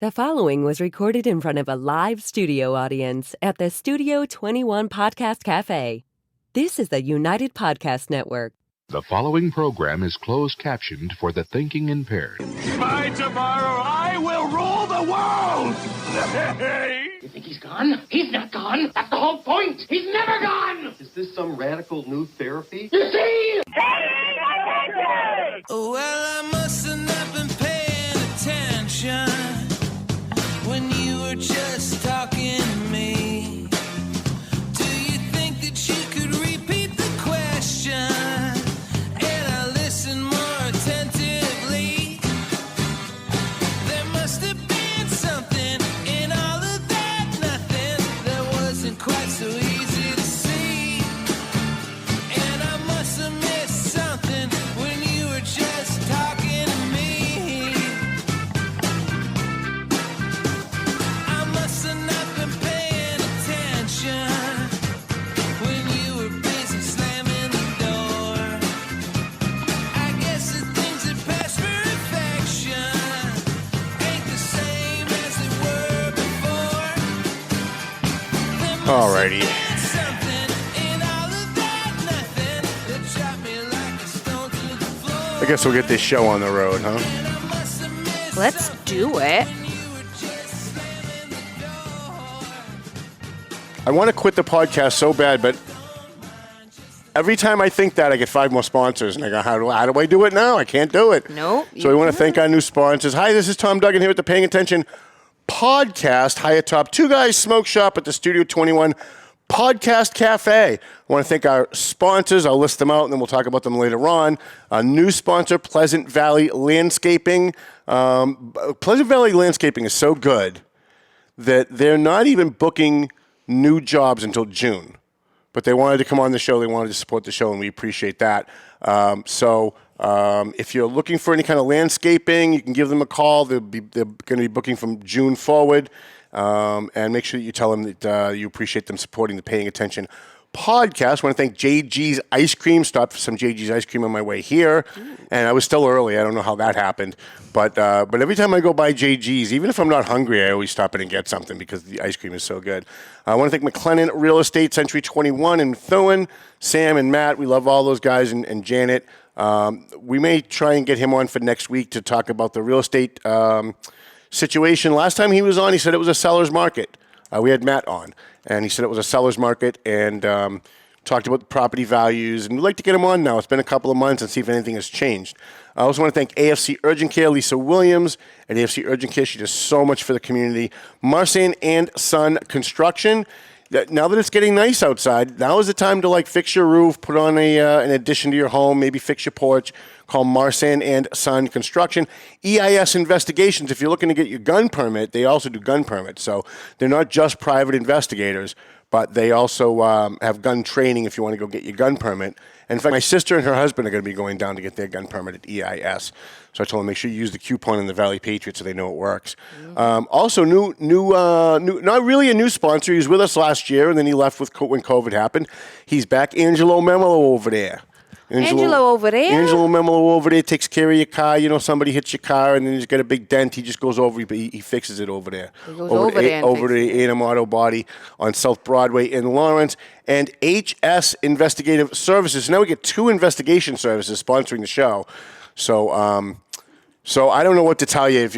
The following was recorded in front of a live studio audience at the Studio 21 Podcast Cafe. This is the United Podcast Network. The following program is closed captioned for the thinking impaired. By tomorrow, I will rule the world! You think he's gone? He's not gone. That's the whole point. He's never gone. Is this some radical new therapy? You see? Well, I must have not been paying attention when you were just talking to me. Do you think that you could repeat the question? And I listened more attentively. There must have been something in all of that nothing that wasn't quite so easy to see. And I must have missed something when you were just talking to me. I must have not been paying attention when you were busy slamming the door. I guess the things that pass for affection ain't the same as they were before. There must Alrighty. have been something in all of that nothing that dropped me like a stone to the floor. I guess we'll get this show on the road, huh? And I must have missed Let's do it. when you were just slamming the door. I want to quit the podcast so bad, but every time I think that, I get 5 more sponsors, and I go, how do I do it now? I can't do it. Nope, So we want to thank our new sponsors. Hi, this is Tom Duggan here at the Paying Attention Podcast, high atop Two Guys Smoke Shop at the Studio 21 Podcast Cafe. I want to thank our sponsors. I'll list them out, and then we'll talk about them later on. A new sponsor, Pleasant Valley Landscaping. Pleasant Valley Landscaping is so good that they're not even booking new jobs until June. But they wanted to come on the show. They wanted to support the show, and we appreciate that. If you're looking for any kind of landscaping, you can give them a call. They're going to be booking from June forward. And make sure that you tell them that you appreciate them supporting the Paying Attention podcast. I want to thank JG's Ice Cream. Stopped for some JG's Ice Cream on my way here. And I was still early. I don't know how that happened. But every time I go by JG's, even if I'm not hungry, I always stop in and get something because the ice cream is so good. I want to thank McLennan Real Estate, Century 21 in Methuen, Sam and Matt. We love all those guys, and Janet. We may try and get him on for next week to talk about the real estate situation. Last time he was on, he said it was a seller's market. We had Matt on, and he said it was a seller's market, and talked about the property values. And we'd like to get him on now. It's been a couple of months, and see if anything has changed. I also want to thank AFC Urgent Care, Lisa Williams at AFC Urgent Care. She does so much for the community. Marsan and Son Construction. Now that it's getting nice outside, now is the time to fix your roof, put on an addition to your home, maybe fix your porch. Call Marsan and Son Construction. EIS Investigations. If you're looking to get your gun permit, they also do gun permits. So they're not just private investigators, but they also have gun training if you want to go get your gun permit. And in fact, my sister and her husband are going to be going down to get their gun permit at EIS. So I told them make sure you use the coupon in the Valley Patriot so they know it works. Also, new, not really a new sponsor. He was with us last year, and then he left when COVID happened. He's back, Angelo Memolo over there. Angelo over there? Angelo Memolo over there takes care of your car. You know, somebody hits your car, and then he's got a big dent. He just goes over, he fixes it over there. He goes over there and over fixes the A&M Auto Body on South Broadway in Lawrence. And HS Investigative Services. Now we get 2 investigation services sponsoring the show. So I don't know what to tell you. If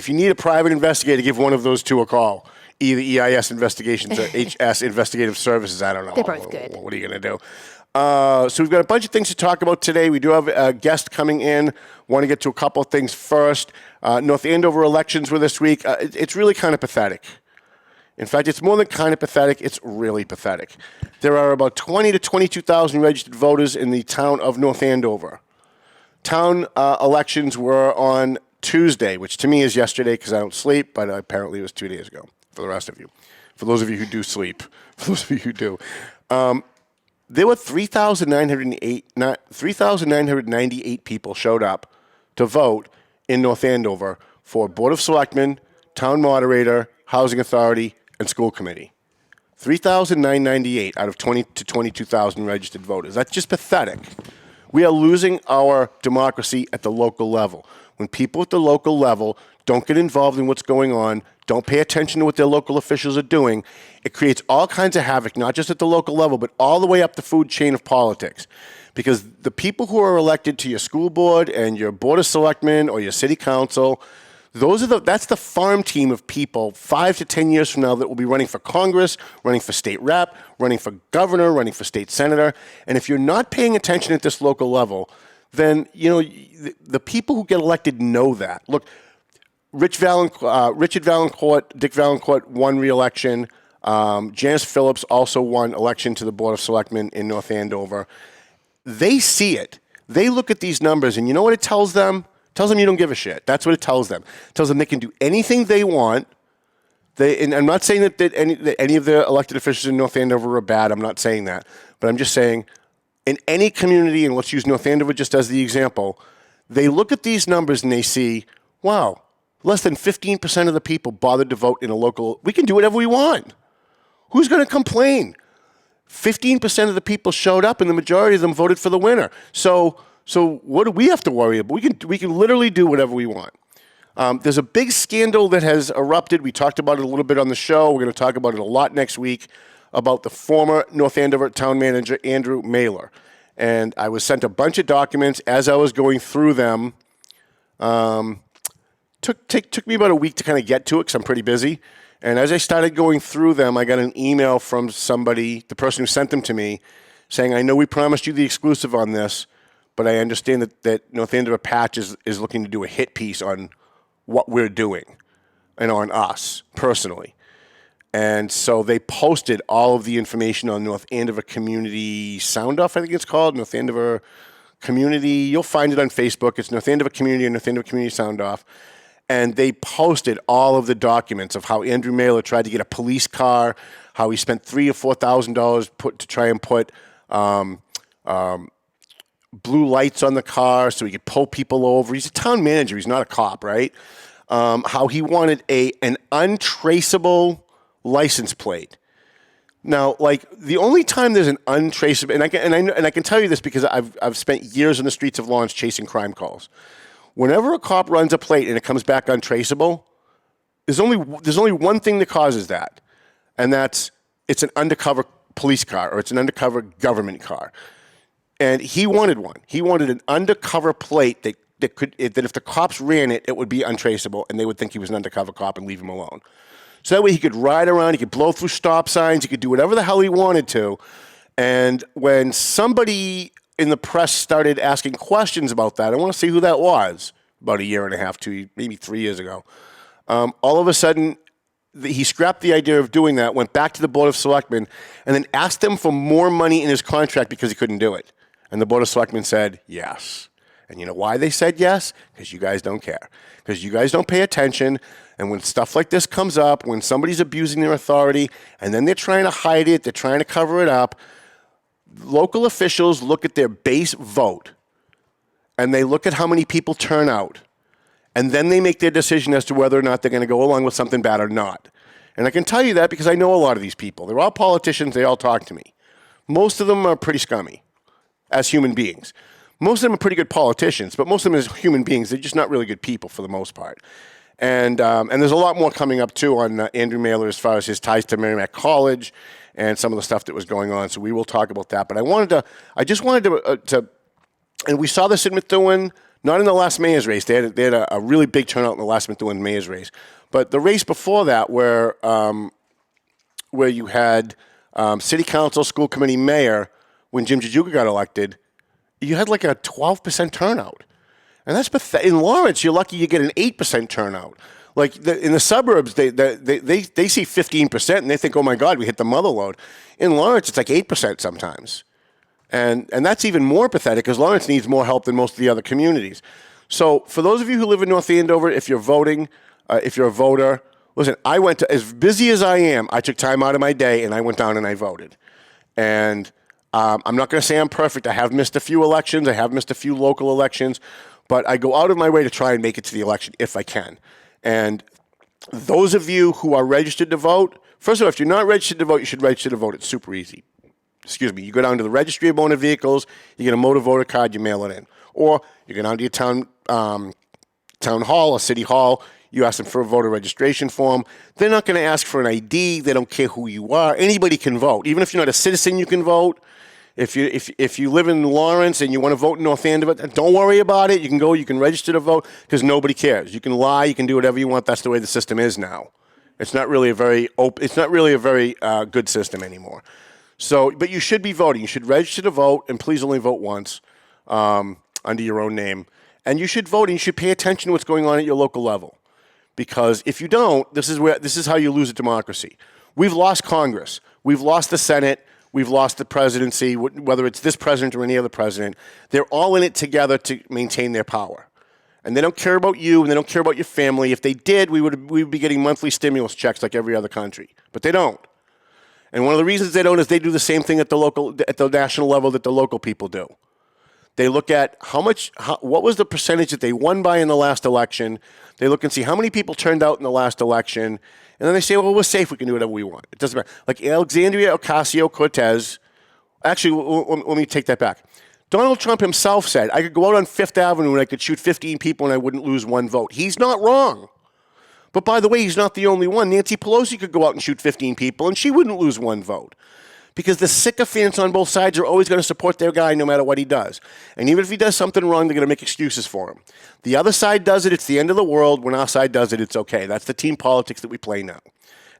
you need a private investigator, give one of those 2 a call. Either EIS Investigations or HS Investigative Services. I don't know. They're both good. What are you going to do? So we've got a bunch of things to talk about today. We do have a guest coming in. Want to get to a couple of things first. North Andover elections were this week. It's really kind of pathetic. In fact, it's more than kind of pathetic. It's really pathetic. There are about 20 to 22,000 registered voters in the town of North Andover. Town elections were on Tuesday, which to me is yesterday because I don't sleep, but apparently it was 2 days ago for the rest of you. For those of you who do sleep. For those of you who do. There were 3,998 people showed up to vote in North Andover for Board of Selectmen, Town Moderator, Housing Authority, and School Committee. 3,998 out of 20 to 22,000 registered voters. That's just pathetic. We are losing our democracy at the local level. when people at the local level don't get involved in what's going on, don't pay attention to what their local officials are doing, it creates all kinds of havoc, not just at the local level, but all the way up the food chain of politics. Because the people who are elected to your school board and your board of selectmen or your city council, that's the farm team of people 5 to 10 years from now that will be running for Congress, running for state rep, running for governor, running for state senator. And if you're not paying attention at this local level, then the people who get elected know that. Look, Richard Valancourt, Dick Valancourt won re-election. Janice Phillips also won election to the Board of Selectmen in North Andover. They see it. They look at these numbers, and you know what it tells them? It tells them you don't give a shit. That's what it tells them. It tells them they can do anything they want. And I'm not saying that any of the elected officials in North Andover are bad. I'm not saying that. But I'm just saying in any community, and let's use North Andover just as the example, they look at these numbers and they see, wow, less than 15% of the people bothered to vote in a local. We can do whatever we want. Who's going to complain? 15% of the people showed up, and the majority of them voted for the winner. So what do we have to worry about? We can literally do whatever we want. There's a big scandal that has erupted. We talked about it a little bit on the show. We're going to talk about it a lot next week about the former North Andover town manager, Andrew Mailer. And I was sent a bunch of documents. As I was going through them, took me about a week to kind of get to it because I'm pretty busy. And as I started going through them, I got an email from somebody, the person who sent them to me, saying, I know we promised you the exclusive on this, but I understand that North Andover Patch is looking to do a hit piece on what we're doing and on us personally. And so they posted all of the information on North Andover Community Sound Off, I think it's called, North Andover Community. You'll find it on Facebook. It's North Andover Community and North Andover Community Sound Off. And they posted all of the documents of how Andrew Mailer tried to get a police car, how he spent $3,000 or $4,000 to try and put blue lights on the car so he could pull people over. He's a town manager. He's not a cop, right? How he wanted an untraceable license plate. Now, like the only time there's an untraceable, and I can tell you this because I've spent years on the streets of Lawrence chasing crime calls. Whenever a cop runs a plate and it comes back untraceable, there's only one thing that causes that, and that's it's an undercover police car or it's an undercover government car. And he wanted one. He wanted an undercover plate that if the cops ran it, it would be untraceable, and they would think he was an undercover cop and leave him alone. So that way he could ride around, he could blow through stop signs, he could do whatever the hell he wanted to. And when somebody in the press started asking questions about that, I want to see who that was, about a year and a half, maybe 3 years ago. All of a sudden, he scrapped the idea of doing that, went back to the Board of Selectmen, and then asked them for more money in his contract because he couldn't do it. And the Board of Selectmen said yes. And you know why they said yes? Because you guys don't care. Because you guys don't pay attention. And when stuff like this comes up, when somebody's abusing their authority, and then they're trying to hide it, they're trying to cover it up, local officials look at their base vote, and they look at how many people turn out, and then they make their decision as to whether or not they're going to go along with something bad or not. And I can tell you that because I know a lot of these people. They're all politicians. They all talk to me. Most of them are pretty scummy as human beings. Most of them are pretty good politicians, but most of them as human beings, they're just not really good people for the most part. And there's a lot more coming up, too, on Andrew Mailer as far as his ties to Merrimack College and some of the stuff that was going on. So we will talk about that. But I just wanted to, and we saw this in Methuen, not in the last mayor's race. They had a really big turnout in the last Methuen mayor's race. But the race before that where you had city council, school committee, mayor, when Jim Jajuga got elected, you had like a 12% turnout. And that's pathetic. In Lawrence, you're lucky you get an 8% turnout. Like in the suburbs, they see 15% and they think, oh my God, we hit the mother load. In Lawrence, it's like 8% sometimes. And that's even more pathetic because Lawrence needs more help than most of the other communities. So for those of you who live in North Andover, if you're voting, if you're a voter, listen, I went to, as busy as I am, I took time out of my day and I went down and I voted. And I'm not going to say I'm perfect. I have missed a few elections. I have missed a few local elections. But I go out of my way to try and make it to the election if I can. And those of you who are registered to vote, first of all, if you're not registered to vote, you should register to vote. It's super easy. You go down to the Registry of Motor Vehicles, you get a motor voter card, you mail it in. Or you go down to your town town hall or city hall. You ask them for a voter registration form. They're not going to ask for an ID. They don't care who you are. Anybody can vote. Even if you're not a citizen, you can vote. If you live in Lawrence and you want to vote in North Andover, don't worry about it. You can go. You can register to vote because nobody cares. You can lie. You can do whatever you want. That's the way the system is now. It's not really a very good system anymore. So, but you should be voting. You should register to vote, and please only vote once under your own name. And you should vote, and you should pay attention to what's going on at your local level. Because if you don't, this is how you lose a democracy. We've lost Congress. We've lost the Senate. We've lost the presidency, whether it's this president or any other president. They're all in it together to maintain their power. And they don't care about you, and they don't care about your family. If they did, we would be getting monthly stimulus checks like every other country. But they don't. And one of the reasons they don't is they do the same thing at the national level that the local people do. They look at what was the percentage that they won by in the last election. They look and see how many people turned out in the last election. And then they say, well, we're safe. We can do whatever we want. It doesn't matter. Like Alexandria Ocasio-Cortez. Actually, let me take that back. Donald Trump himself said, I could go out on Fifth Avenue and I could shoot 15 people and I wouldn't lose one vote. He's not wrong. But by the way, he's not the only one. Nancy Pelosi could go out and shoot 15 people and she wouldn't lose one vote. Because the sycophants on both sides are always going to support their guy no matter what he does. And even if he does something wrong, they're going to make excuses for him. The other side does it, it's the end of the world. When our side does it, it's okay. That's the team politics that we play now.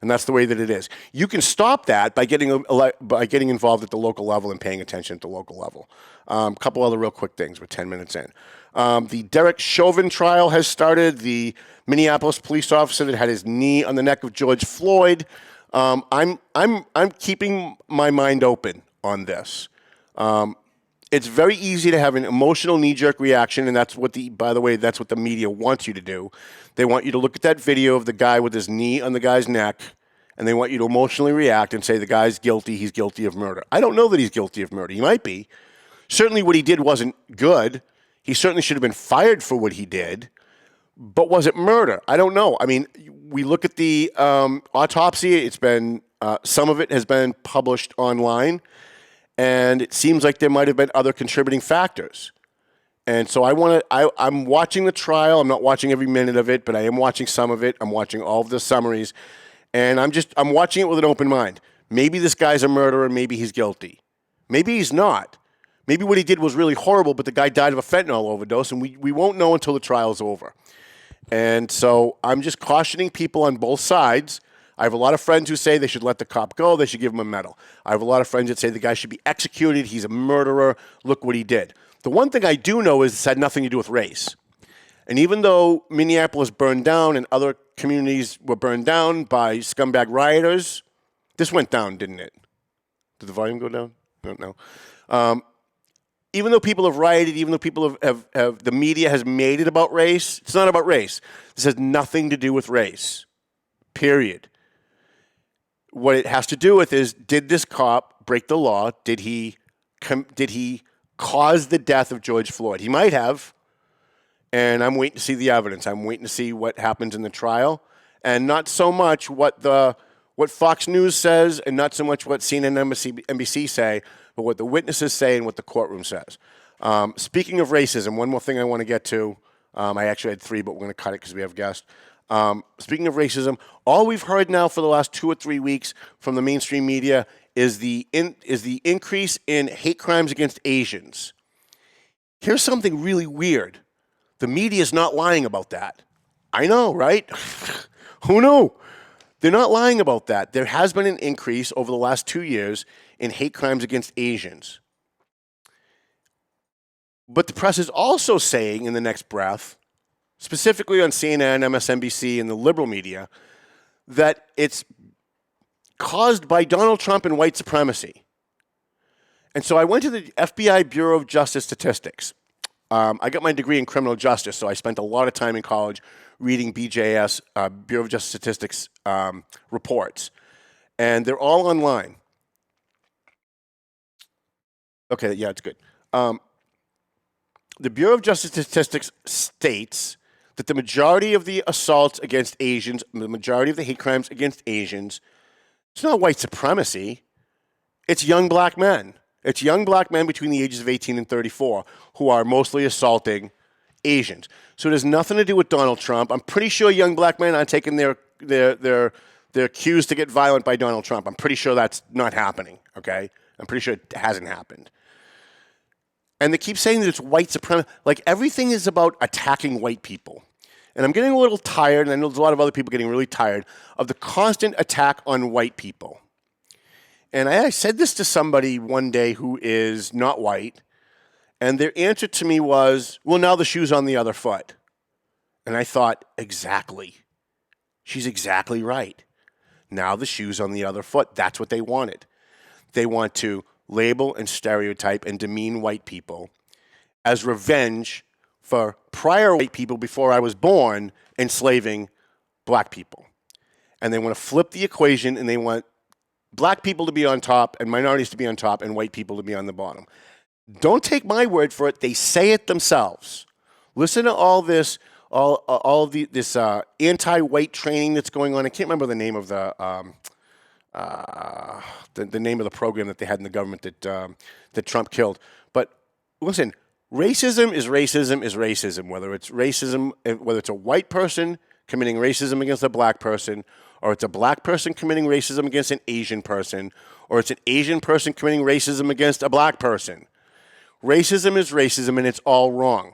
And that's the way that it is. You can stop that by getting involved at the local level and paying attention at the local level. A couple other real quick things. We're 10 minutes in. The Derek Chauvin trial has started. The Minneapolis police officer that had his knee on the neck of George Floyd. I'm keeping my mind open on this. It's very easy to have an emotional knee-jerk reaction, and that's what that's what the media wants you to do. They want you to look at that video of the guy with his knee on the guy's neck, and they want you to emotionally react and say the guy's guilty, he's guilty of murder. I don't know that he's guilty of murder. He might be. Certainly what he did wasn't good. He certainly should have been fired for what he did. But was it murder? I don't know. I mean, we look at the autopsy. It's been some of it has been published online, and it seems like there might have been other contributing factors. And so I'm watching the trial. I'm not watching every minute of it, but I am watching some of it. I'm watching all of the summaries, and I'm watching it with an open mind. Maybe this guy's a murderer. Maybe he's guilty. Maybe he's not. Maybe what he did was really horrible, but the guy died of a fentanyl overdose, and we won't know until the trial's over. And so I'm just cautioning people on both sides. I have a lot of friends who say they should let the cop go. They should give him a medal. I have a lot of friends that say the guy should be executed. He's a murderer. Look what he did. The one thing I do know is this had nothing to do with race. And even though Minneapolis burned down and other communities were burned down by scumbag rioters, this went down, didn't it? Did the volume go down? I don't know. Even though people have rioted, even though people have the media has made it about race, it's not about race. This has nothing to do with race, period. What it has to do with is, did this cop break the law? Did he cause the death of George Floyd? He might have, and I'm waiting to see the evidence. I'm waiting to see what happens in the trial, and not so much what Fox News says, and not so much what CNN and NBC say, but what the witnesses say and what the courtroom says. Speaking of racism, one more thing I want to get to. I actually had 3, but we're going to cut it because we have guests. Speaking of racism, all we've heard now for the last 2 or 3 weeks from the mainstream media is the increase in hate crimes against Asians. Here's something really weird. The media is not lying about that. I know, right? Who knew? They're not lying about that. There has been an increase over the last 2 years in hate crimes against Asians. But the press is also saying in the next breath, specifically on CNN, MSNBC, and the liberal media, that it's caused by Donald Trump and white supremacy. And so I went to the FBI Bureau of Justice Statistics. I got my degree in criminal justice, so I spent a lot of time in college reading BJS, Bureau of Justice Statistics reports. And they're all online. Okay, yeah, it's good. The Bureau of Justice Statistics states that the majority of the assaults against Asians, the majority of the hate crimes against Asians, it's not white supremacy. It's young black men. It's young black men between the ages of 18 and 34 who are mostly assaulting Asians. So it has nothing to do with Donald Trump. I'm pretty sure young black men aren't taking their cues to get violent by Donald Trump. I'm pretty sure that's not happening, okay? I'm pretty sure it hasn't happened. And they keep saying that it's white supremacy. Like, everything is about attacking white people. And I'm getting a little tired, and I know there's a lot of other people getting really tired, of the constant attack on white people. And I said this to somebody one day who is not white, and their answer to me was, well, now the shoe's on the other foot. And I thought, exactly. She's exactly right. Now the shoe's on the other foot. That's what they wanted. They want to label and stereotype and demean white people as revenge for prior white people before I was born enslaving black people. And they want to flip the equation, and they want black people to be on top and minorities to be on top and white people to be on the bottom. Don't take my word for it. They say it themselves. Listen to all this, this anti-white training that's going on. I can't remember the name of the name of the program that they had in the government that Trump killed. But listen, racism is racism is racism. Whether it's a white person committing racism against a black person, or it's a black person committing racism against an Asian person, or it's an Asian person committing racism against a black person. Racism is racism, and it's all wrong.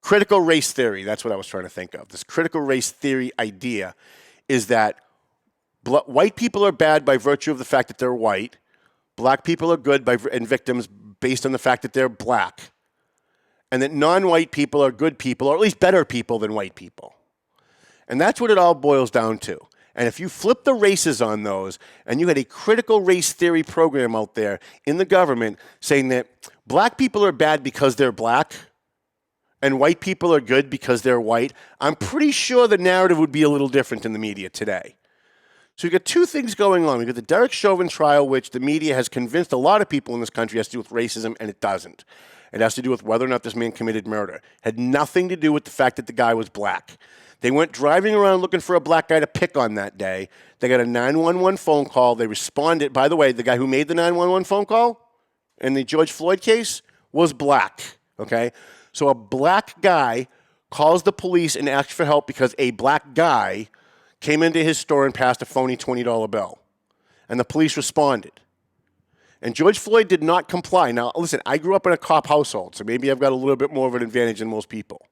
Critical race theory, that's what I was trying to think of. This critical race theory idea is that white people are bad by virtue of the fact that they're white. Black people are good and victims based on the fact that they're black. And that non-white people are good people, or at least better people than white people. And that's what it all boils down to. And if you flip the races on those, and you had a critical race theory program out there in the government saying that black people are bad because they're black, and white people are good because they're white, I'm pretty sure the narrative would be a little different in the media today. So you've got two things going on. We've got the Derek Chauvin trial, which the media has convinced a lot of people in this country has to do with racism, and it doesn't. It has to do with whether or not this man committed murder. It had nothing to do with the fact that the guy was black. They went driving around looking for a black guy to pick on that day. They got a 911 phone call. They responded. By the way, the guy who made the 911 phone call in the George Floyd case was black, okay? So a black guy calls the police and asks for help because a black guy came into his store and passed a phony $20 bill. And the police responded. And George Floyd did not comply. Now, listen, I grew up in a cop household, so maybe I've got a little bit more of an advantage than most people.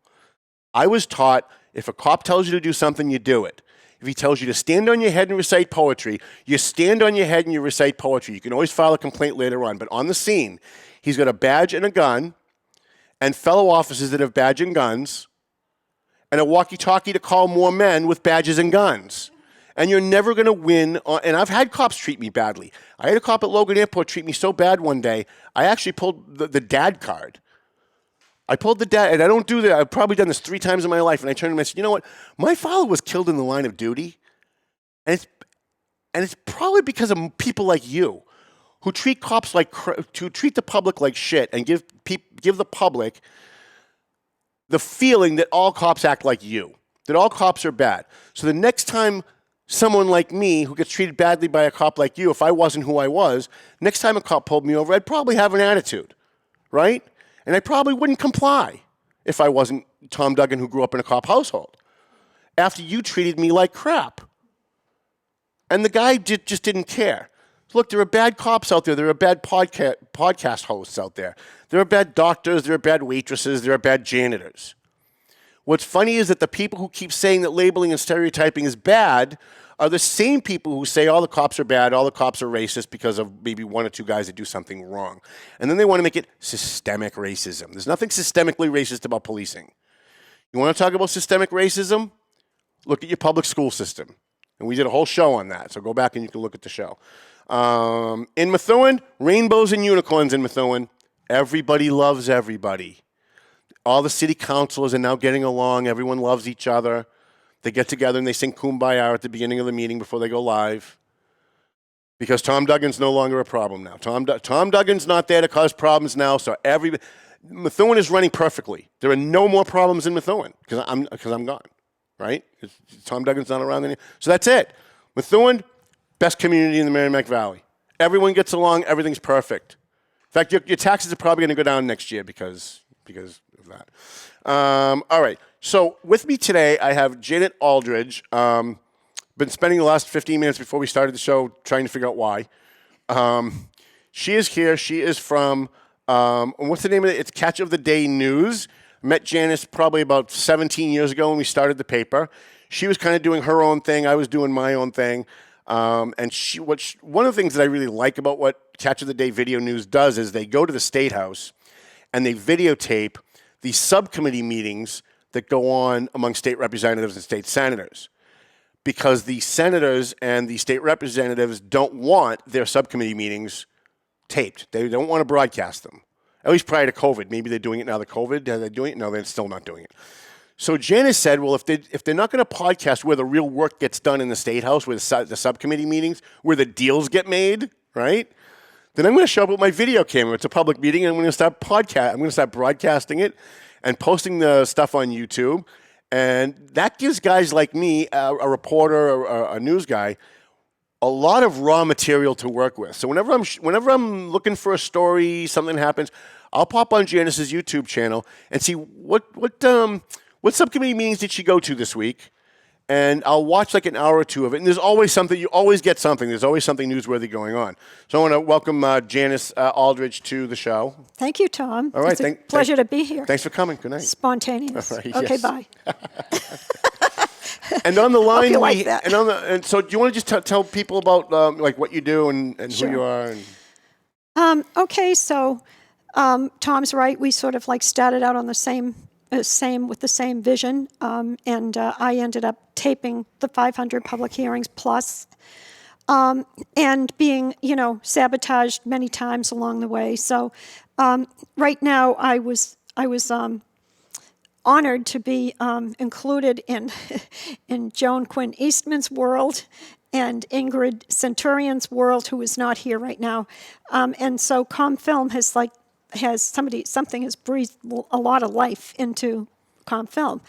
I was taught if a cop tells you to do something, you do it. If he tells you to stand on your head and recite poetry, you stand on your head and you recite poetry. You can always file a complaint later on. But on the scene, he's got a badge and a gun, and fellow officers that have badge and guns, and a walkie-talkie to call more men with badges and guns. And you're never going to win. And I've had cops treat me badly. I had a cop at Logan Airport treat me so bad one day, I actually pulled the dad card. I pulled the dad, and I don't do that. I've probably done this 3 times in my life. And I turned to him and I said, you know what? My father was killed in the line of duty. And it's probably because of people like you who treat cops who treat the public like shit and give the public the feeling that all cops act like you, that all cops are bad. So the next time someone like me who gets treated badly by a cop like you, if I wasn't who I was, next time a cop pulled me over, I'd probably have an attitude, right? And I probably wouldn't comply if I wasn't Tom Duggan who grew up in a cop household after you treated me like crap. And the guy just didn't care. Look, there are bad cops out there. There are bad podcast hosts out there. There are bad doctors. There are bad waitresses. There are bad janitors. What's funny is that the people who keep saying that labeling and stereotyping is bad are the same people who say all the cops are bad, all the cops are racist because of maybe 1 or 2 guys that do something wrong. And then they want to make it systemic racism. There's nothing systemically racist about policing. You want to talk about systemic racism? Look at your public school system. And we did a whole show on that, so go back and you can look at the show. In Methuen, rainbows and unicorns in Methuen. Everybody loves everybody. All the city councilors are now getting along. Everyone loves each other. They get together and they sing Kumbaya at the beginning of the meeting before they go live. Because Tom Duggan's no longer a problem now. Tom Duggan's not there to cause problems now, so Methuen is running perfectly. There are no more problems in Methuen because I'm gone, right? Tom Duggan's not around anymore. So that's it. Methuen, best community in the Merrimack Valley. Everyone gets along. Everything's perfect. In fact, your taxes are probably going to go down next year because because of that. All right. So with me today, I have Janet Aldrich. Been spending the last 15 minutes before we started the show trying to figure out why. She is here. She is from, what's the name of it? It's Catch of the Day News. Met Janice probably about 17 years ago when we started the paper. She was kind of doing her own thing. I was doing my own thing. And one of the things that I really like about what Catch of the Day Video News does is they go to the State House and they videotape the subcommittee meetings that go on among state representatives and state senators. Because the senators and the state representatives don't want their subcommittee meetings taped. They don't want to broadcast them. At least prior to COVID. Maybe they're doing it now. The COVID, are they doing it? No, they're still not doing it. So Janice said, well, if they're not going to podcast where the real work gets done in the State House, where the subcommittee meetings, where the deals get made, right? Then I'm going to show up with my video camera. It's a public meeting, and I'm going to start I'm going to start broadcasting it and posting the stuff on YouTube. And that gives guys like me, a reporter or a news guy, a lot of raw material to work with. So whenever I'm looking for a story, something happens, I'll pop on Janice's YouTube channel and see what subcommittee meetings did she go to this week, and I'll watch like an hour or two of it. And there's always something. You always get something. There's always something newsworthy going on. So I want to welcome Janice Aldrich to the show. Thank you, Tom. All right, it's a pleasure to be here. Thanks for coming. Good night. Spontaneous. All right, okay, yes. bye. And on the line, so do you want to just tell people about like what you do and Sure. who you are? And... Okay, so Tom's right. We sort of like started out on the same with the same vision, and I ended up taping the 500 public hearings plus, and being sabotaged many times along the way. So right now, I was honored to be included in Joan, Quinn, Eastman's world and Ingrid Centurion's world, who is not here right now. And so ComFilm something has breathed a lot of life into ComFilm.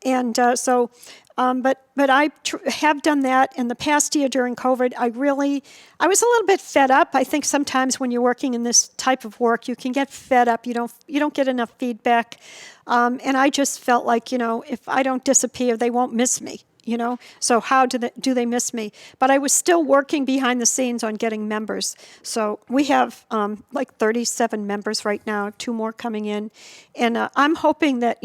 And but I have done that in the past year during COVID. I was a little bit fed up. I think sometimes when you're working in this type of work, you can get fed up. You don't get enough feedback. And I just felt like, if I don't disappear, they won't miss me. So how do they miss me? But I was still working behind the scenes on getting members. So we have like 37 members right now, 2 more coming in. And I'm hoping that,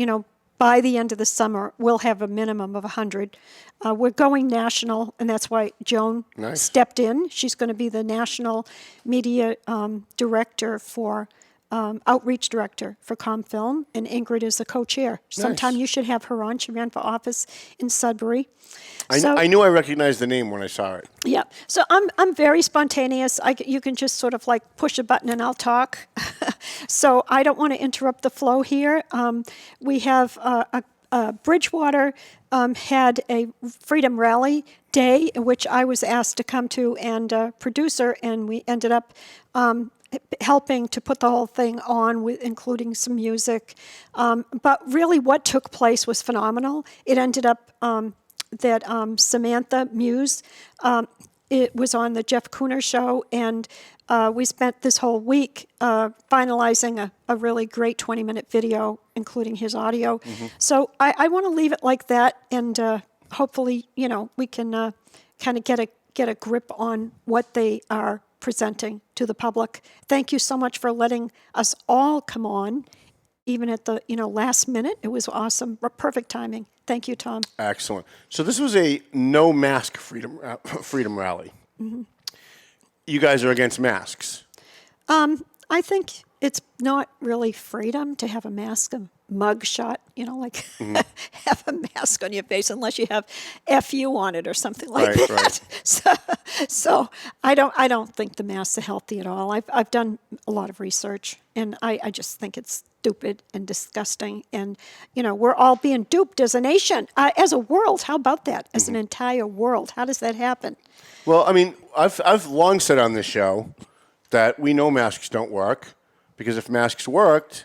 by the end of the summer, we'll have a minimum of 100. We're going national, and that's why Joan stepped in. She's going to be the national media director for outreach director for ComFilm, and Ingrid is the co-chair. Sometime you should have her on. She ran for office in Sudbury. I knew I recognized the name when I saw it. Yeah. So I'm very spontaneous. You can just sort of like push a button and I'll talk. So I don't want to interrupt the flow here. We have Bridgewater had a Freedom Rally Day, which I was asked to come to and producer, and we ended up helping to put the whole thing on, with including some music. But really what took place was phenomenal. It ended up that Samantha Muise, it was on the Jeff Cooner show, and we spent this whole week finalizing a really great 20-minute video, including his audio. Mm-hmm. So I want to leave it like that, and hopefully, we can kind of get a grip on what they are presenting to the public. Thank you so much for letting us all come on, even at the last minute. It was awesome, perfect timing. Thank you, Tom. Excellent. So this was a no mask freedom rally. Mm-hmm. You guys are against masks. I think it's not really freedom to have a mask, a mug shot, have a mask on your face unless you have FU on it or something like that. Right. So I don't think the masks are healthy at all. I've done a lot of research, and I just think it's stupid and disgusting. And, we're all being duped as a nation, as a world. How about that? As an entire world. How does that happen? Well, I mean, I've long said on this show that we know masks don't work, because if masks worked,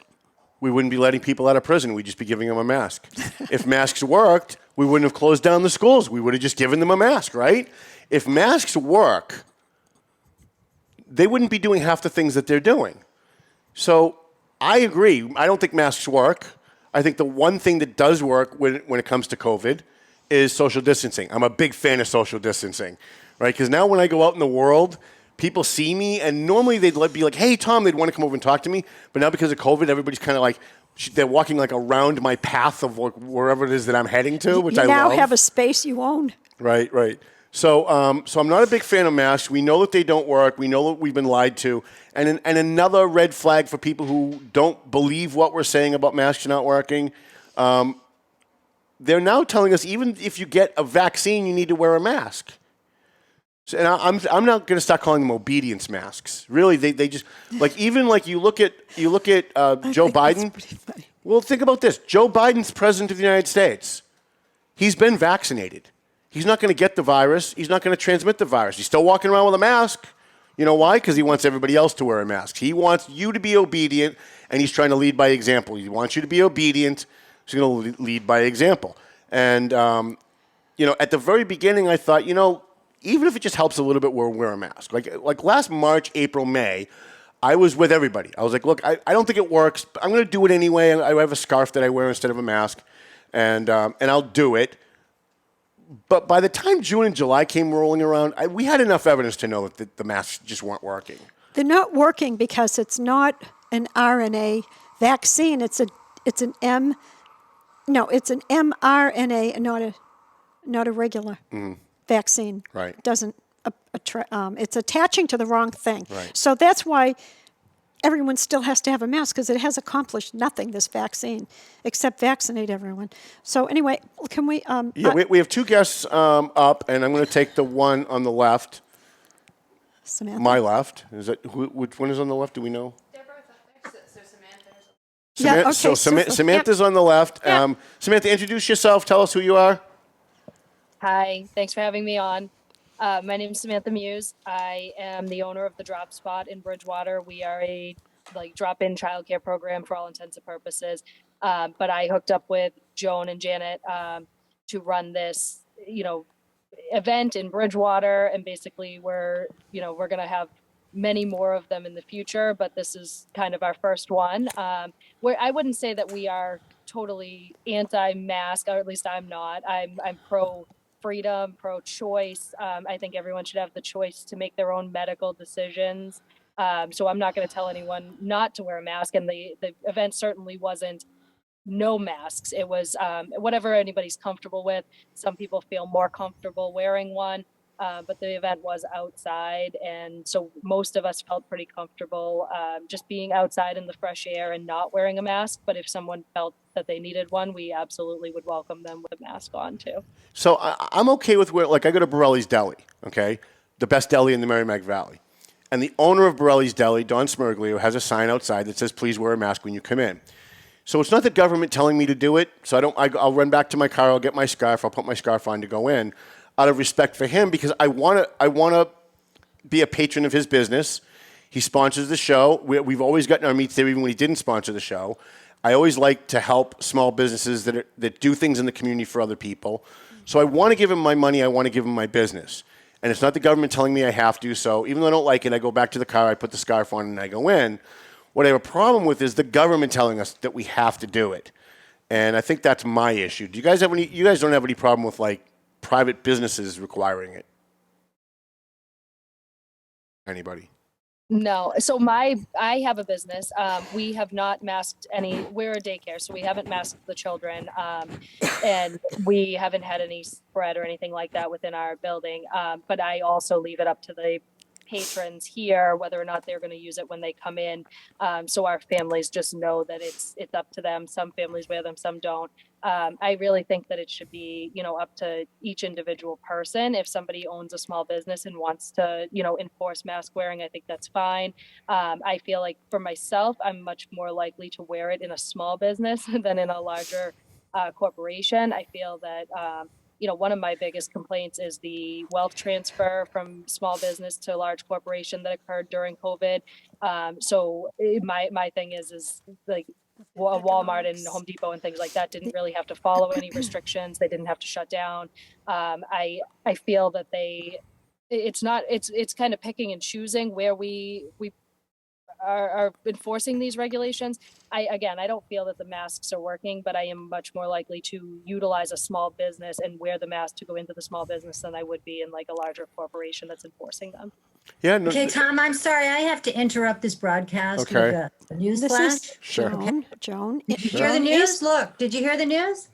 we wouldn't be letting people out of prison. We'd just be giving them a mask. If masks worked, we wouldn't have closed down the schools. We would have just given them a mask, right? If masks work, they wouldn't be doing half the things that they're doing. So I agree. I don't think masks work. I think the one thing that does work when it comes to COVID is social distancing. I'm a big fan of social distancing, right? Because now when I go out in the world, people see me, and normally they'd be like, hey, Tom, they'd want to come over and talk to me. But now because of COVID, everybody's kind of like, they're walking like around my path of wherever it is that I'm heading to, which I love. You now have a space you own. Right, right. So I'm not a big fan of masks. We know that they don't work. We know that we've been lied to. And another red flag for people who don't believe what we're saying about masks not working, they're now telling us even if you get a vaccine, you need to wear a mask. So, and I'm not going to start calling them obedience masks. Really, they just even you look at Joe Biden. Well, think about this. Joe Biden's president of the United States. He's been vaccinated. He's not going to get the virus. He's not going to transmit the virus. He's still walking around with a mask. You know why? Because he wants everybody else to wear a mask. He wants you to be obedient, and he's trying to lead by example. He wants you to be obedient. He's going to lead by example. And, at the very beginning, I thought, even if it just helps a little bit, wear a mask. Like last March, April, May, I was with everybody. I was like, look, I don't think it works, but I'm going to do it anyway. I have a scarf that I wear instead of a mask, and I'll do it. But by the time June and July came rolling around, we had enough evidence to know that the masks just weren't working. They're not working because it's not an RNA vaccine. It's an mRNA and not a regular vaccine. Right. It doesn't it's attaching to the wrong thing. Right. So that's why everyone still has to have a mask, because it has accomplished nothing, this vaccine, except vaccinate everyone. So anyway, can we... we have two guests up, and I'm going to take the one on the left. Samantha? My left. Is that which one is on the left? Do we know? They're both up there, so Samantha's... Yeah, okay. So Samantha's on the left. Yeah. Samantha, introduce yourself. Tell us who you are. Hi, thanks for having me on. My name is Samantha Muise. I am the owner of the Drop Spot in Bridgewater. We are a drop-in childcare program for all intents and purposes. But I hooked up with Joan and Janet to run this, event in Bridgewater, and basically we're going to have many more of them in the future. But this is kind of our first one. Where I wouldn't say that we are totally anti-mask, or at least I'm not. I'm pro freedom, pro-choice. I think everyone should have the choice to make their own medical decisions. So I'm not going to tell anyone not to wear a mask. And the event certainly wasn't no masks. It was whatever anybody's comfortable with. Some people feel more comfortable wearing one, but the event was outside. And so most of us felt pretty comfortable just being outside in the fresh air and not wearing a mask. But if someone felt that they needed one, we absolutely would welcome them with a mask on too. So I'm okay with I go to Borelli's Deli, okay? The best deli in the Merrimack Valley. And the owner of Borelli's Deli, Don Smerglio, has a sign outside that says, please wear a mask when you come in. So it's not the government telling me to do it. So I'll run back to my car, I'll get my scarf, I'll put my scarf on to go in out of respect for him, because I want to be a patron of his business. He sponsors the show. We've always gotten our meats there even when he didn't sponsor the show. I always like to help small businesses that do things in the community for other people. So I want to give him my money. I want to give him my business. And it's not the government telling me I have to. So even though I don't like it, I go back to the car, I put the scarf on, and I go in. What I have a problem with is the government telling us that we have to do it. And I think that's my issue. Do you guys have any? You guys don't have any problem with private businesses requiring it? Anybody? No. So I have a business. We have not masked we're a daycare, so we haven't masked the children. And we haven't had any spread or anything like that within our building. But I also leave it up to the patrons here, whether or not they're going to use it when they come in. So our families just know that it's up to them. Some families wear them, some don't. I really think that it should be, up to each individual person. If somebody owns a small business and wants to, enforce mask wearing, I think that's fine. I feel like for myself, I'm much more likely to wear it in a small business than in a larger corporation. I feel that, one of my biggest complaints is the wealth transfer from small business to large corporation that occurred during COVID. So my thing is like, Walmart and Home Depot and things like that didn't really have to follow any restrictions. They didn't have to shut down. I feel that it's kind of picking and choosing where we are enforcing these regulations. I don't feel that the masks are working, but I am much more likely to utilize a small business and wear the mask to go into the small business than I would be in like a larger corporation that's enforcing them. Yeah. No, Okay, Tom, I'm sorry. I have to interrupt this broadcast Okay. with a news This flash. is Sure. Joan. Did you hear the news? Look, did you hear the news?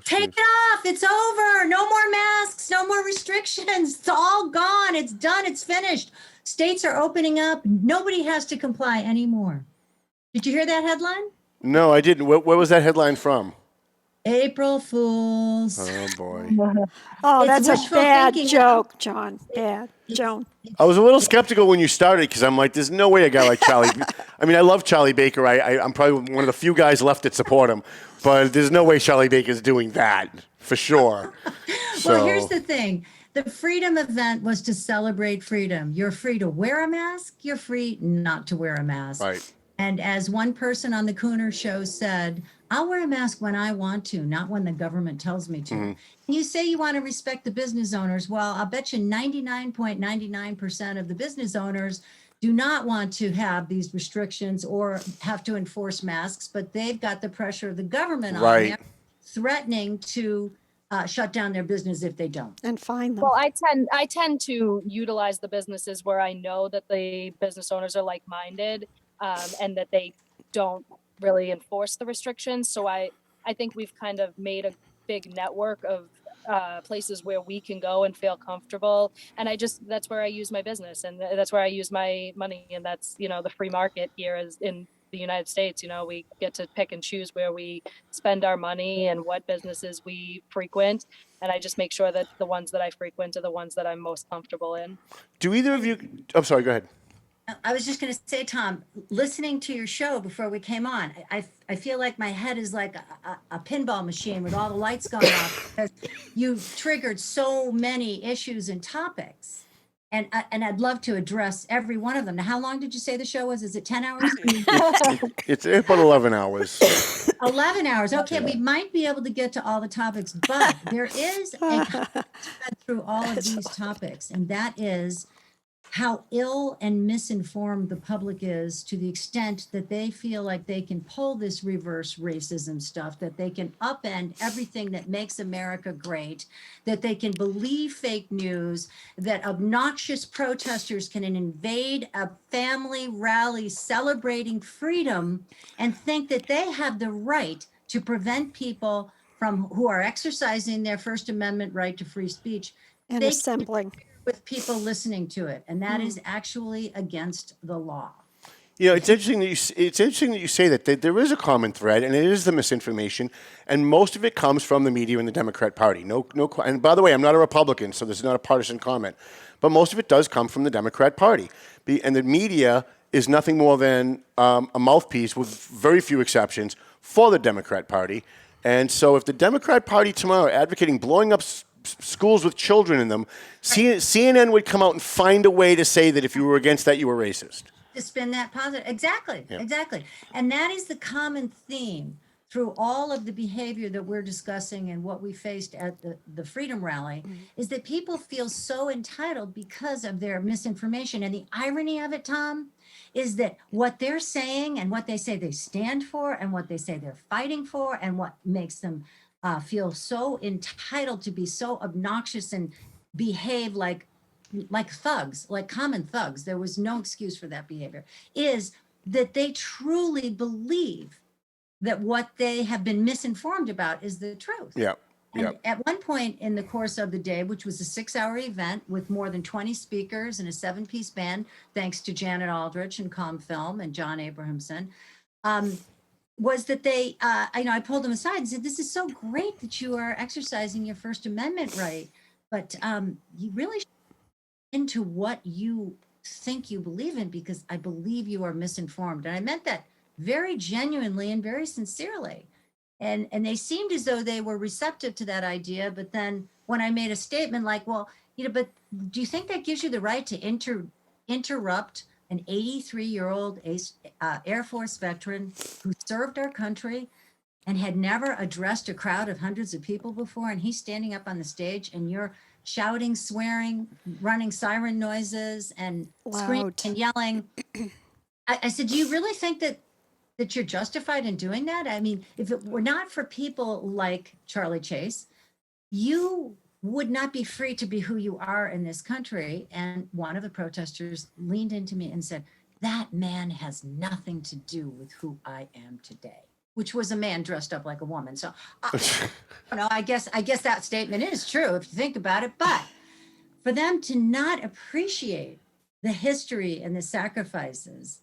Take it off. It's over. No more masks. No more restrictions. It's all gone. It's done. It's finished. States are opening up. Nobody has to comply anymore. Did you hear that headline? No, I didn't. Where was that headline from? April Fools. Oh boy. Oh, It's that's a wishful bad thinking. joke, John. Bad. Joan. I was a little skeptical when you started because I'm like, there's no way a guy like Charlie. I mean, I love Charlie Baker. I'm probably one of the few guys left that support him, but there's no way Charlie Baker's doing that for sure. Well, here's the thing. The freedom event was to celebrate freedom. You're free to wear a mask. You're free not to wear a mask. Right. And as one person on the Cooner show said, I'll wear a mask when I want to, not when the government tells me to. Mm-hmm. And you say you want to respect the business owners. Well, I'll bet you 99.99% of the business owners do not want to have these restrictions or have to enforce masks, but they've got the pressure of the government on Right. them, threatening to shut down their business if they don't. And fine them. Well, I tend to utilize the businesses where I know that the business owners are like-minded and that they don't really enforce the restrictions. So I think we've kind of made a big network of places where we can go and feel comfortable. And that's where I use my business and that's where I use my money. And that's, the free market here is in the United States. We get to pick and choose where we spend our money and what businesses we frequent. And I just make sure that the ones that I frequent are the ones that I'm most comfortable in. Do either of you? I'm sorry. Go ahead. I was just going to say, Tom, listening to your show before we came on, I feel like my head is like a pinball machine with all the lights going off because you triggered so many issues and topics. And I'd love to address every one of them. Now, how long did you say the show was? Is it 10 hours? It's about 11 hours. 11 hours. Okay, we might be able to get to all the topics, but there is a thread through all of these topics, and that is how ill and misinformed the public is to the extent that they feel like they can pull this reverse racism stuff, that they can upend everything that makes America great, that they can believe fake news, that obnoxious protesters can invade a family rally celebrating freedom and think that they have the right to prevent people who are exercising their First Amendment right to free speech and assembling with people listening to it, and that is actually against the law. It's interesting that you say that there is a common thread, and it is the misinformation, and most of it comes from the media and the Democrat Party. And by the way, I'm not a Republican, so this is not a partisan comment, but most of it does come from the Democrat Party, and the media is nothing more than a mouthpiece, with very few exceptions, for the Democrat Party. And so, if the Democrat Party tomorrow are advocating blowing up schools with children in them, CNN would come out and find a way to say that if you were against that, you were racist. To spin that positive. Exactly. And that is the common theme through all of the behavior that we're discussing and what we faced at the Freedom Rally, is that people feel so entitled because of their misinformation. And the irony of it, Tom, is that what they're saying and what they say they stand for and what they say they're fighting for and what makes them feel so entitled to be so obnoxious and behave like thugs, like common thugs. There was no excuse for that behavior, is that they truly believe that what they have been misinformed about is the truth. And at one point in the course of the day, which was a 6-hour event with more than 20 speakers and a 7-piece band, thanks to Janet Aldrich and Film and John Abrahamson, was that I pulled them aside and said, this is so great that you are exercising your First Amendment right, but you really should look into what you think you believe in, because I believe you are misinformed. And I meant that very genuinely and very sincerely. And they seemed as though they were receptive to that idea. But then when I made a statement like, well, but do you think that gives you the right to interrupt an 83-year-old Air Force veteran who served our country and had never addressed a crowd of hundreds of people before, and he's standing up on the stage and you're shouting, swearing, running siren noises and screaming and yelling? I said, do you really think that you're justified in doing that? I mean, if it were not for people like Charlie Chase, you would not be free to be who you are in this country. And one of the protesters leaned into me and said, that man has nothing to do with who I am today, which was a man dressed up like a woman. So, I guess that statement is true if you think about it. But for them to not appreciate the history and the sacrifices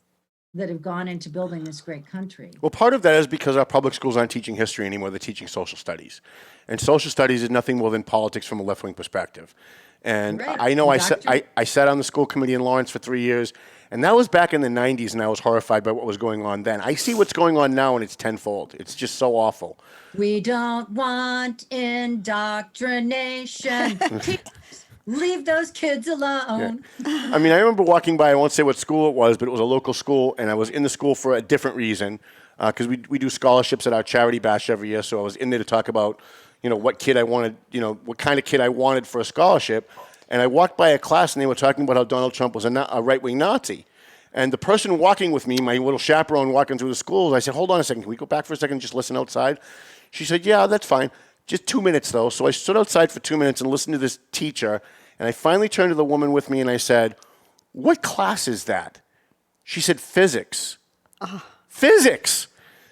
that have gone into building this great country. Well, part of that is because our public schools aren't teaching history anymore. They're teaching social studies. And social studies is nothing more than politics from a left-wing perspective. And Right. I know I sat on the school committee in Lawrence for 3 years, and that was back in the 90s, and I was horrified by what was going on then. I see what's going on now, and it's tenfold. It's just so awful. We don't want indoctrination. Leave those kids alone. Yeah. I mean, I remember walking by, I won't say what school it was, but it was a local school, and I was in the school for a different reason, because we do scholarships at our charity bash every year, so I was in there to talk about, what kid I wanted, what kind of kid I wanted for a scholarship, and I walked by a class, and they were talking about how Donald Trump was a right-wing Nazi. And the person walking with me, my little chaperone walking through the schools, I said, hold on a second, can we go back for a second and just listen outside? She said, yeah, that's fine. Just 2 minutes, though. So I stood outside for 2 minutes and listened to this teacher, and I finally turned to the woman with me and I said, what class is that? She said, physics. Physics!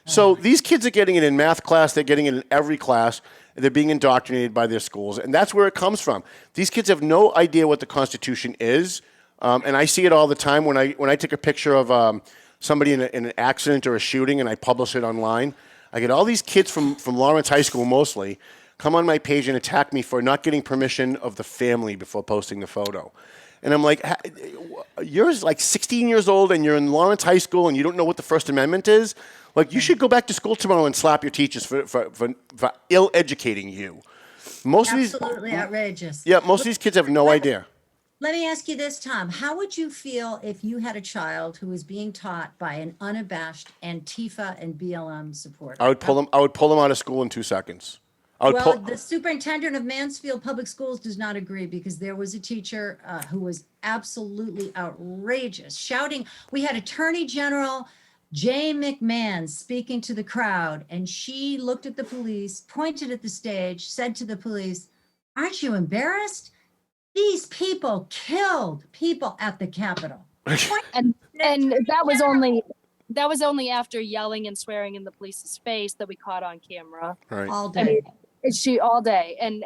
So these kids are getting it in math class, they're getting it in every class, they're being indoctrinated by their schools, and that's where it comes from. These kids have no idea what the Constitution is, and I see it all the time when I take a picture of somebody in an accident or a shooting and I publish it online. I get all these kids from Lawrence High School mostly come on my page and attack me for not getting permission of the family before posting the photo. And I'm like, you're like 16 years old and you're in Lawrence High School and you don't know what the First Amendment is? Like, you should go back to school tomorrow and slap your teachers for ill-educating you. Absolutely outrageous. Yeah, most of these kids have no idea. Let me ask you this, Tom. How would you feel if you had a child who was being taught by an unabashed Antifa and BLM supporter? I would pull them out of school in 2 seconds. The superintendent of Mansfield Public Schools does not agree because there was a teacher who was absolutely outrageous, shouting. We had Attorney General Jay McMahon speaking to the crowd, and she looked at the police, pointed at the stage, said to the police, "Aren't you embarrassed? These people killed people at the Capitol." and that was only after yelling and swearing in the police's face that we caught on camera. Right. All day. All day. And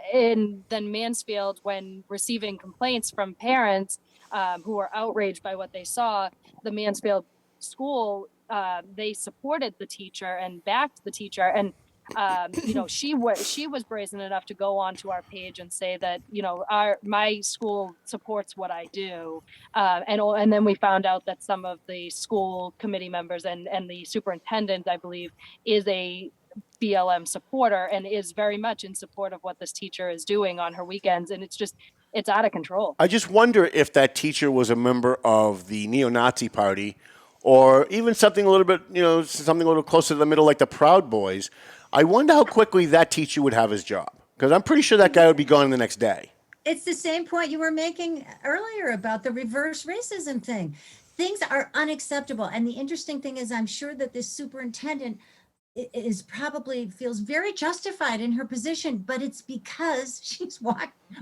then Mansfield, when receiving complaints from parents who were outraged by what they saw, the Mansfield school, they supported the teacher and backed the teacher. And she was brazen enough to go onto our page and say that my school supports what I do, and then we found out that some of the school committee members and the superintendent, I believe, is a BLM supporter and is very much in support of what this teacher is doing on her weekends, and it's out of control. I just wonder if that teacher was a member of the neo-Nazi party, or even something a little bit, something a little closer to the middle, like the Proud Boys. I wonder how quickly that teacher would have his job, because I'm pretty sure that guy would be gone the next day. It's the same point you were making earlier about the reverse racism thing. Things are unacceptable. And the interesting thing is, I'm sure that this superintendent feels very justified in her position, but it's because she's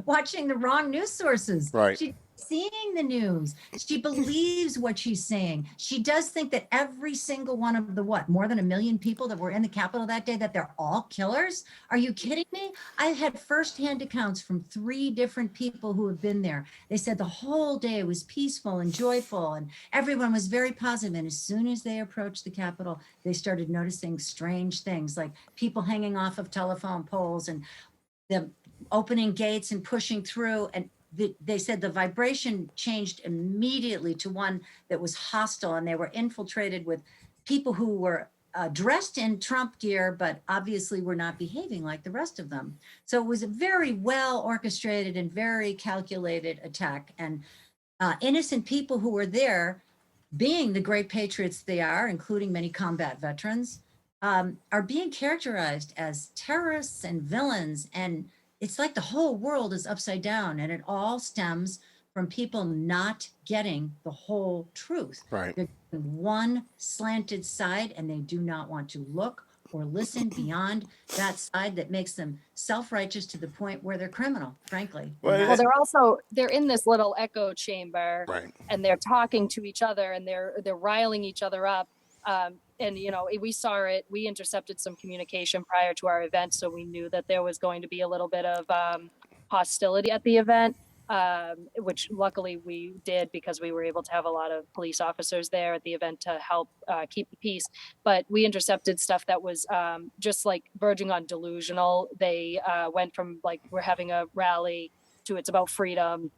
watching the wrong news sources. Right. She's seeing the news. She believes what she's saying. She does think that every single one of the more than 1 million people that were in the Capitol that day, that they're all killers. Are you kidding me? I had firsthand accounts from 3 different people who have been there. They said the whole day was peaceful and joyful and everyone was very positive. And as soon as they approached the Capitol, they started noticing strange things like people hanging off of telephone poles and them opening gates and pushing through. And they said the vibration changed immediately to one that was hostile, and they were infiltrated with people who were dressed in Trump gear, but obviously were not behaving like the rest of them. So it was a very well orchestrated and very calculated attack. And innocent people who were there, being the great patriots they are, including many combat veterans, are being characterized as terrorists and villains. And it's like the whole world is upside down, and it all stems from people not getting the whole truth. Right. They're getting one slanted side, and they do not want to look or listen beyond that side that makes them self-righteous to the point where they're criminal, frankly. Well, they're in this little echo chamber, right, and they're talking to each other, and they're riling each other up. And we saw it. We intercepted some communication prior to our event, so we knew that there was going to be a little bit of hostility at the event. Which luckily we did, because we were able to have a lot of police officers there at the event to help keep the peace. But we intercepted stuff that was just like verging on delusional. They went from like, we're having a rally, to it's about freedom.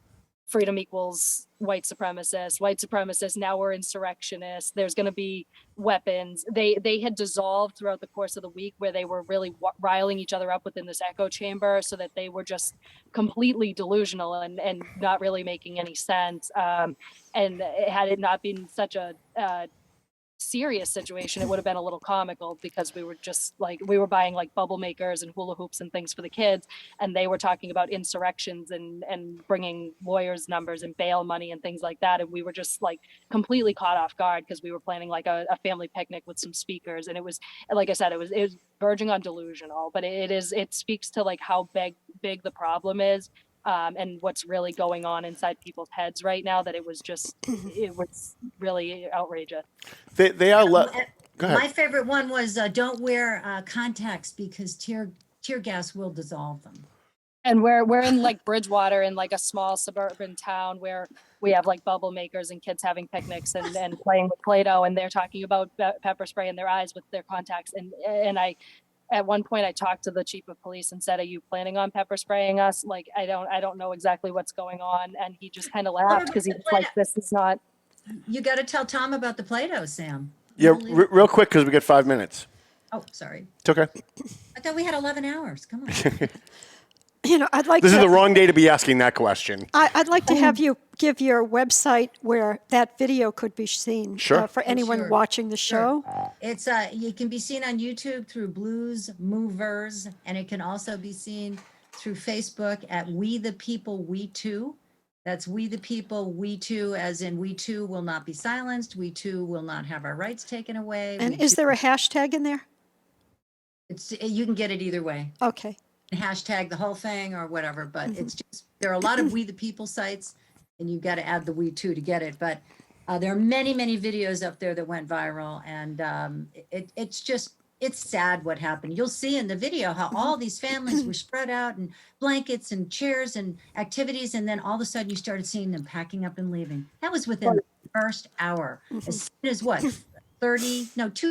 Freedom equals white supremacists. Now we're insurrectionists. There's going to be weapons. They had dissolved throughout the course of the week, where they were really riling each other up within this echo chamber, so that they were just completely delusional and not really making any sense. And had it not been such a serious situation, it would have been a little comical, because we were just like, we were buying like bubble makers and hula hoops and things for the kids, and they were talking about insurrections and bringing lawyers' numbers and bail money and things like that, and we were just like completely caught off guard, because we were planning like a family picnic with some speakers, and it was, like I said, it was verging on delusional, but it speaks to like how big the problem is. And what's really going on inside people's heads right now, that it was really outrageous. They are. Go ahead. My favorite one was don't wear contacts, because tear gas will dissolve them. And we're in like Bridgewater, in like a small suburban town, where we have like bubble makers and kids having picnics and playing with Play-Doh, and they're talking about pepper spray in their eyes with their contacts. And I, at one point, I talked to the chief of police and said, "Are you planning on pepper spraying us? Like, I don't know exactly what's going on." And he just kind of laughed, because he was like, "This is not." You got to tell Tom about the Play-Doh, Sam. Yeah, real quick, because we got 5 minutes. Oh, sorry. It's okay. I thought we had 11 hours. Come on. I'd like This to. is the wrong day to be asking that question. I'd like to have you give your website where that video could be seen. Sure. For anyone watching the show. Sure. It's you can be seen on YouTube through Blues Movers, and it can also be seen through Facebook at We the People We Too. That's We the People We Too, as in we too will not be silenced. We too will not have our rights taken away. And is there a hashtag in there? You can get it either way. Okay. Hashtag the whole thing or whatever, but it's just, there are a lot of We the People sites, and you've got to add the We Too to get it. But there are many videos up there that went viral, and it's sad what happened. You'll see in the video how all these families were spread out in blankets and chairs and activities, and then all of a sudden you started seeing them packing up and leaving. That was within the first hour. As soon as what, 2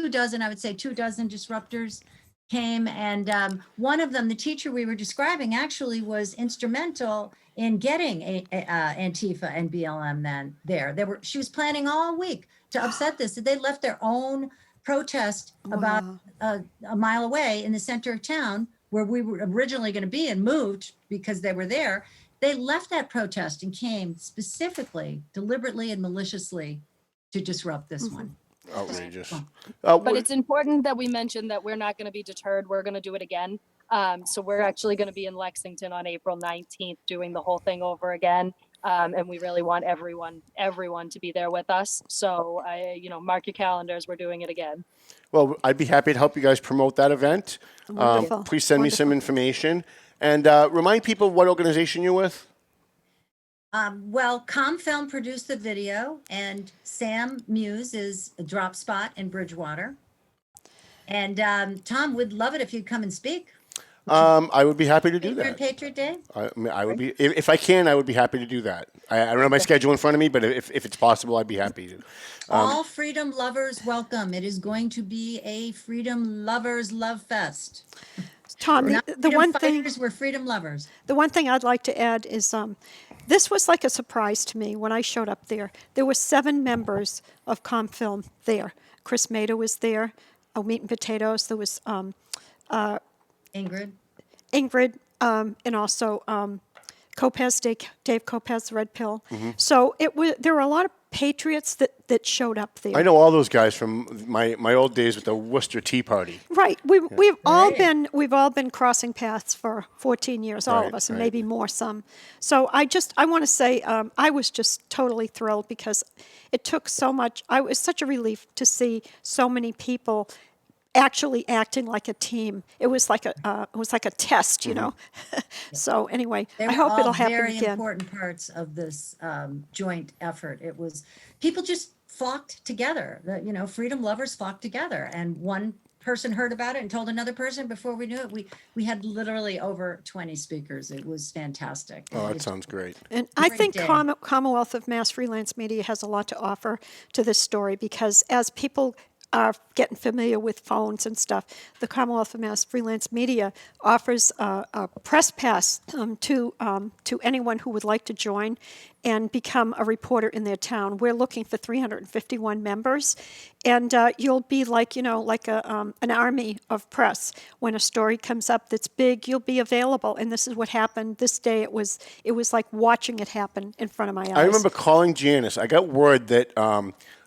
dozen disruptors came, and one of them, the teacher we were describing, actually was instrumental in getting Antifa and BLM then there. She was planning all week to upset this. They left their own protest about a mile away in the center of town, where we were originally going to be, and moved because they were there. They left that protest and came specifically, deliberately and maliciously to disrupt this one. Outrageous. But it's important that we mention that we're not going to be deterred. We're going to do it again. So we're actually going to be in Lexington on April 19th doing the whole thing over again. And we really want everyone to be there with us. So, mark your calendars. We're doing it again. Well, I'd be happy to help you guys promote that event. Wonderful. Please send me some information. And remind people what organization you're with. Well, ComFilm produced the video, and Sam Muise is a drop spot in Bridgewater. And Tom, would love it if you'd come and speak. I would be happy to do that. Patriot Day? I would be, if I can, I would be happy to do that. I don't have my schedule in front of me, but if it's possible, I'd be happy to. All freedom lovers welcome. It is going to be a freedom lovers love fest. Tom, the one thing, we're freedom lovers. The one thing I'd like to add is this was like a surprise to me when I showed up there. There were 7 members of ComFilm there. Chris Maida was there. Meat and Potatoes. There was Ingrid, and also Kopez, Dave Kopez, Red Pill. So there were a lot of patriots that showed up there. I know all those guys from my old days with the Worcester Tea Party. Right. We've all been crossing paths for 14 years, all of us, and maybe more some. So I want to say I was just totally thrilled because it took so much. It was such a relief to see so many people actually acting like a team. It was like a test, you know. So anyway, I hope it'll happen again. Very important parts of this joint effort. It was people just flocked together. Freedom lovers flocked together, and one person heard about it and told another person. Before we knew it, we had literally over 20 speakers. It was fantastic. Oh, that sounds great. And I think Commonwealth of Mass Freelance Media has a lot to offer to this story because as people are getting familiar with phones and stuff, the Commonwealth of Mass Freelance Media offers a press pass to anyone who would like to join and become a reporter in their town. We're looking for 351 members, and you'll be like an army of press. When a story comes up that's big, you'll be available. And this is what happened this day. It was like watching it happen in front of my eyes. I remember calling Janice. I got word that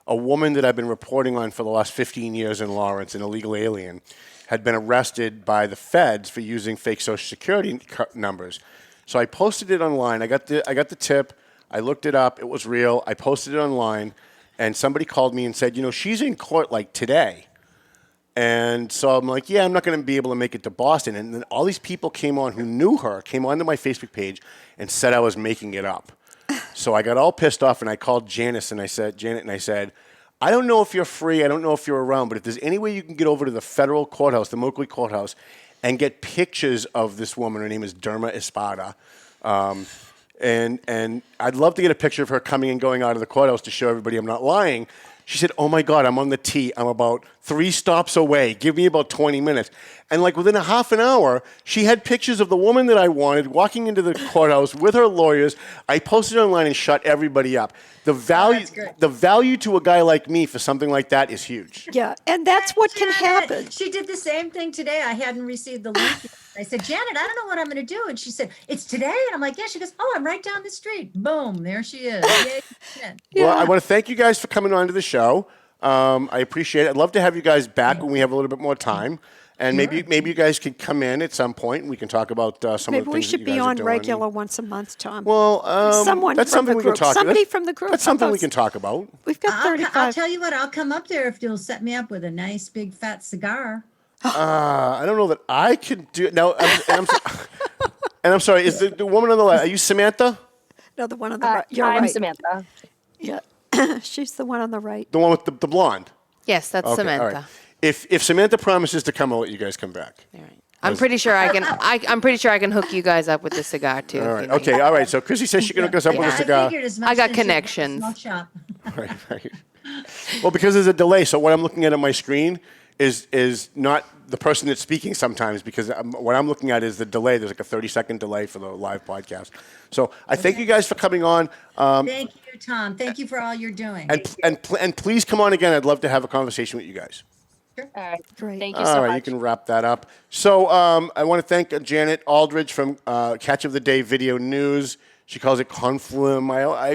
a woman that I've been reporting on for the last 15 years in Lawrence, an illegal alien, had been arrested by the feds for using fake Social Security numbers. So I posted it online. I got the tip. I looked it up. It was real. I posted it online, and somebody called me and said, she's in court like today. And so I'm like, yeah, I'm not going to be able to make it to Boston. And then all these people came onto my Facebook page and said I was making it up. So I got all pissed off, and I called Janet, and I said, I don't know if you're free, I don't know if you're around, but if there's any way you can get over to the federal courthouse, the Moakley courthouse, and get pictures of this woman, her name is Derma Espada, and I'd love to get a picture of her coming and going out of the courthouse to show everybody I'm not lying. She said, oh my God, I'm on the T. I'm about 3 stops away. Give me about 20 minutes. And like within a half an hour, she had pictures of the woman that I wanted walking into the courthouse with her lawyers. I posted it online and shut everybody up. The value to a guy like me for something like that is huge. Yeah, and that's what can happen. She did the same thing today. I hadn't received the link. I said, Janet, I don't know what I'm going to do. And she said, it's today? And I'm like, yeah. She goes, oh, I'm right down the street. Boom, there she is. Yay. Yeah. Well, I want to thank you guys for coming on to the show. I appreciate it. I'd love to have you guys back when we have a little bit more time. And maybe you guys could come in at some point and we can talk about some of the things that you guys are doing. Maybe we should be on regular once a month, Tom. Well, that's something we can talk about. Somebody from the group. That's something we can talk about. We've got 35. I'll tell you what, I'll come up there if you'll set me up with a nice big fat cigar. I don't know that I can do it. Now, and I'm sorry, is the woman on the left, are you Samantha? No, the one on the right. I'm Samantha. Yeah, she's the one on the right. The one with the blonde? Yes, that's Samantha. All right. If Samantha promises to come, I'll let you guys come back. All right. I'm pretty sure I can. I'm pretty sure I can hook you guys up with the cigar too. All right. Okay. All right. So Chrissy says she can hook us up with a cigar. I got connections. Right. Well, because there's a delay, so what I'm looking at on my screen is not the person that's speaking sometimes, because what I'm looking at is the delay. There's like a 30-second delay for the live podcast. So I thank you guys for coming on. Thank you, Tom. Thank you for all you're doing. And please come on again. I'd love to have a conversation with you guys. Sure. All right. Great. Thank you so much. All right, you can wrap that up. So I want to thank Janet Aldrich from Catch of the Day Video News. She calls it Conflume.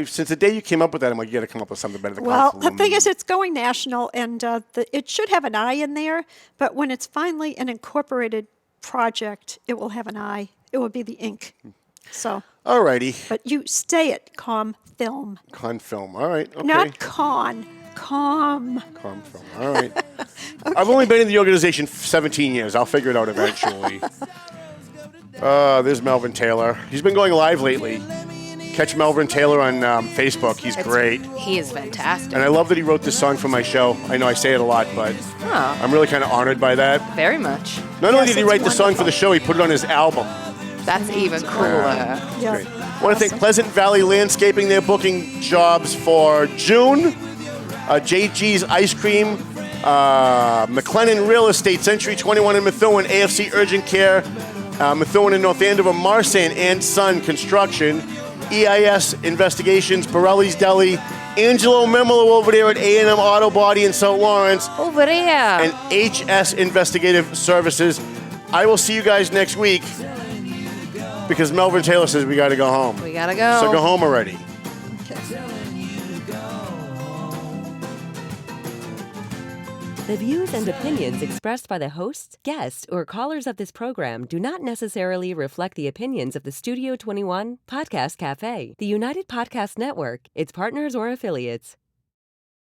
Since the day you came up with that, I'm like, you got to come up with something better than Conflume. Well, the thing is, it's going national, and it should have an I in there, but when it's finally an incorporated project, it will have an I. It will be the ink. So. All righty. But you stay at Confilm. Confilm. All right. Okay. Not Confilm. All right. Okay. I've only been in the organization for 17 years. I'll figure it out eventually. There's Melvin Taylor. He's been going live lately. Catch Melvin Taylor on Facebook. He's great. He is fantastic. And I love that he wrote this song for my show. I know I say it a lot, but I'm really kind of honored by that. Very much. Not only did he write the song for the show, he put it on his album. That's even cooler. Great. I want to thank Pleasant Valley Landscaping. They're booking jobs for June. JG's Ice Cream. McLennan Real Estate. Century 21 in Methuen. AFC Urgent Care. Methuen in North Andover. Marsan and Son Construction. EIS Investigations. Borelli's Deli. Angelo Memolo over there at A&M Auto Body in St. Lawrence. Over there. And HS Investigative Services. I will see you guys next week. Because Melvin Taylor says we got to go home. We gotta go. So go home already. The views and opinions expressed by the hosts, guests, or callers of this program do not necessarily reflect the opinions of the Studio 21 Podcast Cafe, the United Podcast Network, its partners, or affiliates.